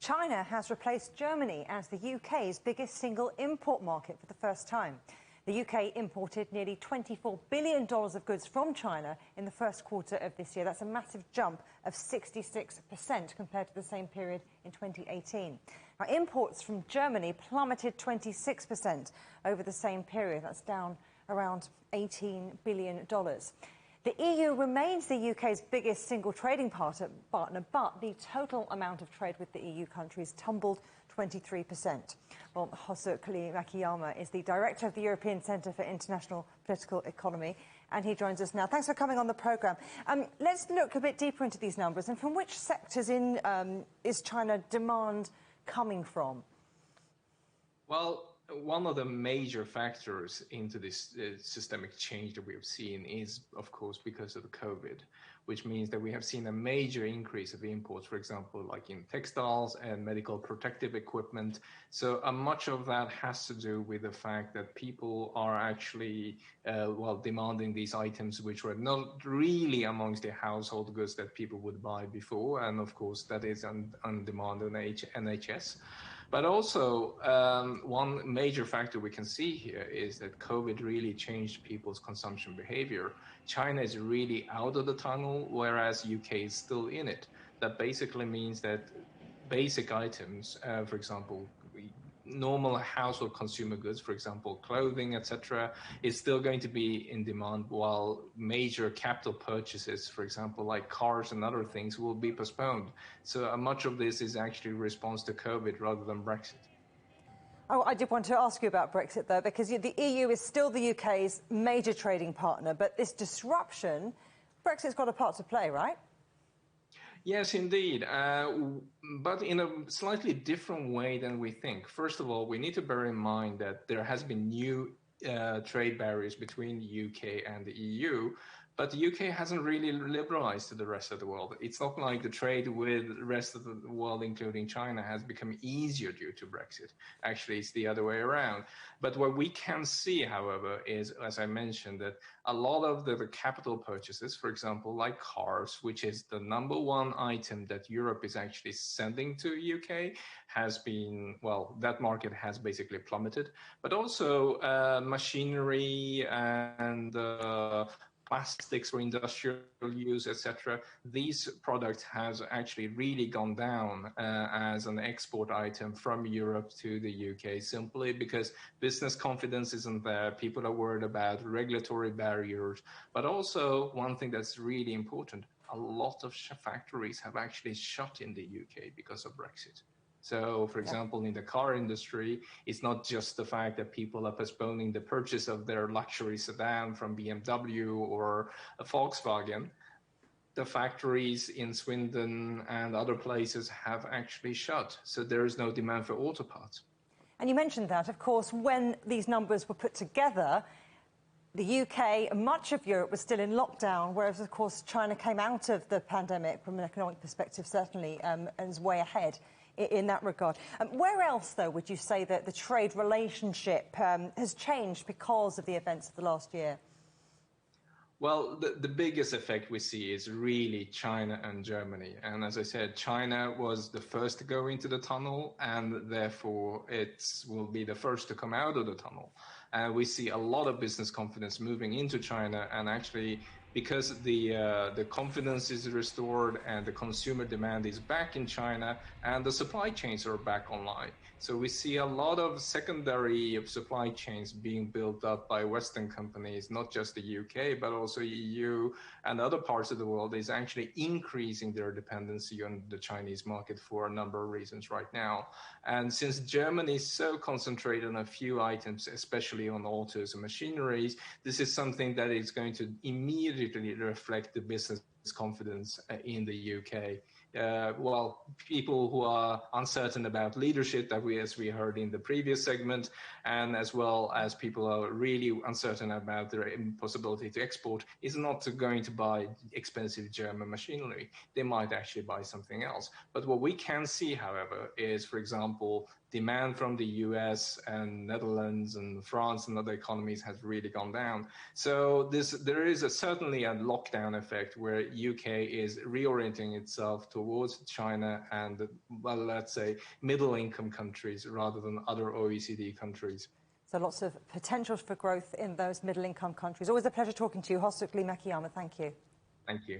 China has replaced Germany as the UK's biggest single import market for the first time. The UK imported nearly $24 billion of goods from China in the first quarter of this year. That's a massive jump of 66% compared to the same period in 2018. Now, imports from Germany plummeted 26% over the same period. That's down around $18 billion. The EU remains the UK's biggest single trading partner, but the total amount of trade with the EU countries tumbled 23%. Well, Hosuke Makiyama is the director of the European Centre for International Political Economy, and he joins us now. Thanks for coming on the programme. Let's look a bit deeper into these numbers. And from which sectors is China demand coming from? Well, one of the major factors into this systemic change that we have seen is, of course, because of the COVID, which means that we have seen a major increase of imports, for example, like in textiles and medical protective equipment. So much of that has to do with the fact that people are actually, demanding these items which were not really amongst the household goods that people would buy before. And of course, that is on demand in NHS. But also, one major factor we can see here is that COVID really changed people's consumption behavior. China is really out of the tunnel, whereas UK is still in it. That basically means that basic items, for example, normal household consumer goods, for example, clothing, etc., is still going to be in demand, while major capital purchases, for example, like cars and other things, will be postponed. So much of this is actually a response to COVID rather than Brexit. Oh, I did want to ask you about Brexit, though, because the EU is still the UK's major trading partner, but this disruption, Brexit's got a part to play, right? Yes, indeed, but in a slightly different way than we think. First of all, we need to bear in mind that there has been new trade barriers between the UK and the EU, but the UK hasn't really liberalized to the rest of the world. It's not like the trade with the rest of the world, including China, has become easier due to Brexit. Actually, it's the other way around. But what we can see, however, is, as I mentioned, that a lot of the capital purchases, for example, like cars, which is the number one item that Europe is actually sending to UK, has been, well, that market has basically plummeted. But also machinery and plastics for industrial use, etc. These products has actually really gone down as an export item from Europe to the UK, simply because business confidence isn't there. People are worried about regulatory barriers. But also, one thing that's really important, a lot of factories have actually shut in the UK because of Brexit. So, for example, in the car industry, it's not just the fact that people are postponing the purchase of their luxury sedan from BMW or a Volkswagen. The factories in Swindon and other places have actually shut. So there is no demand for auto parts. And you mentioned that, of course, when these numbers were put together, the UK and much of Europe was still in lockdown, whereas, of course, China came out of the pandemic from an economic perspective, certainly, and is way ahead in that regard. Where else, though, would you say that the trade relationship has changed because of the events of the last year? Well, the biggest effect we see is really China and Germany. And as I said, China was the first to go into the tunnel, and therefore it will be the first to come out of the tunnel. And we see a lot of business confidence moving into China, and actually, because the confidence is restored and the consumer demand is back in China and the supply chains are back online. So we see a lot of secondary supply chains being built up by Western companies, not just the UK, but also EU and other parts of the world, is actually increasing their dependency on the Chinese market for a number of reasons right now. And since Germany is so concentrated on a few items, especially on autos and machineries, this is something that is going to immediately reflect the business confidence in the UK. People who are uncertain about leadership, as we heard in the previous segment, and as well as people are really uncertain about their possibility to export, is not going to buy expensive German machinery. They might actually buy something else. But what we can see, however, is, for example, demand from the US and Netherlands and France and other economies has really gone down. So there is certainly a lockdown effect where UK is reorienting itself towards China and, well, let's say, middle-income countries rather than other OECD countries. So lots of potential for growth in those middle-income countries. Always a pleasure talking to you. Hossukli Makiyama, thank you. Thank you.